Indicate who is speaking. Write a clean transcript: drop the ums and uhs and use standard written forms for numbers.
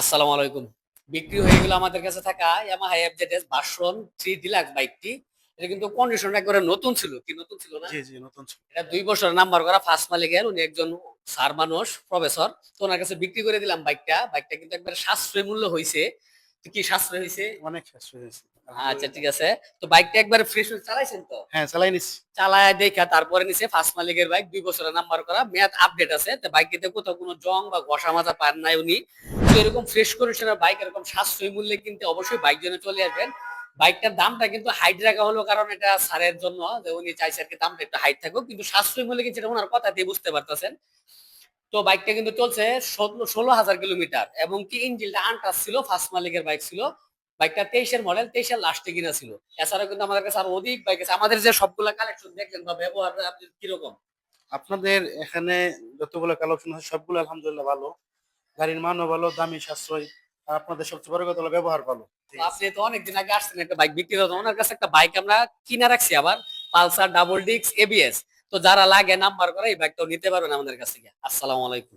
Speaker 1: আসসালামু আলাইকুম। বিক্রি হয়ে গেল আমাদের কাছে থাকা ইয়ামাহা এফজেডএস ভার্সন 3 ডিলাক্স বাইকটি। এটা কিন্তু কন্ডিশন একবারে নতুন ছিল। কি নতুন ছিল না?
Speaker 2: জি, জি, নতুন ছিল।
Speaker 1: এটা ২ বছর নাম্বার করা ফার্স্ট মালিকের। উনি একজন স্যার মানুষ, প্রফেসর। তো উনার কাছে বিক্রি করে দিলাম বাইকটা। বাইকটা কিন্তু একবারে সাশ্রয়ী মূল্য হইছে। তো কি সাশ্রয় হইছে?
Speaker 2: অনেক সাশ্রয় হয়েছে।
Speaker 1: আচ্ছা
Speaker 2: আলহামদুলিল্লাহ।
Speaker 1: ঠিক আছে। তো বাইকটা একবারে ফ্রেশ চালাইছেন তো?
Speaker 2: হ্যাঁ, চালাই নিচ্ছি।
Speaker 1: চালায় দেখা তারপরে নিছে ফার্স্ট মালিকের বাইক ২ বছরের নাম্বার করা মেয়াদ আপডেট আছে তো বাইকেতে কোথাও কোনো জং বা ঘষা মাজা পান নাই উনি তো এরকম ফ্রেশ কন্ডিশনের বাইক এরকম সাশ্রয়ী মূল্যে কিনতে অবশ্যই বাইক জন্য চলে আসবেন। বাইকটার দামটা কিন্তু হাইট রাখা হলো কারণ এটা স্যারের জন্য যে উনি চাইছে আর কি দামটা একটু হাইট থাকুক কিন্তু সাশ্রয়ী মূল্যে কিন্তু এটা ওনার কথা দিয়ে বুঝতে পারতেছেন। তো বাইকটা কিন্তু চলছে ১৬,০০০ কিলোমিটার এবং কি ইঞ্জিনটা আনটাচ ছিল ফার্স্ট মালিকের বাইক ছিল। বাইকটা ২৩-এর মডেল ২৩-এর লাস্টে কিনা ছিল। এছাড়াও কিন্তু আমাদের কাছে আরো অধিক বাইক আছে। আমাদের যে সবগুলা কালেকশন দেখলেন বা ব্যবহার আপনি কিরকম?
Speaker 2: আপনাদের এখানে যতগুলো কালেকশন আছে সবগুলো আলহামদুলিল্লাহ ভালো। গাড়ির মানও ভালো, দামি সাশ্রয়ী। আর আপনাদের সবচেয়ে বড় কথা হলো ব্যবহার ভালো।
Speaker 1: তো
Speaker 2: ঠিক আছে।
Speaker 1: আপনি তো অনেকদিন আগে আসছেন একটা বাইক বিক্রি করতে ওনার কাছে একটা বাইক আমরা কিনা রাখছি আবার পালসার ডাবল ডিস্ক এবিএস। তো যারা লাগে নাম্বার করে এই বাইকটাও নিতে পারবেন আমাদের কাছ থেকে। আসসালামু আলাইকুম।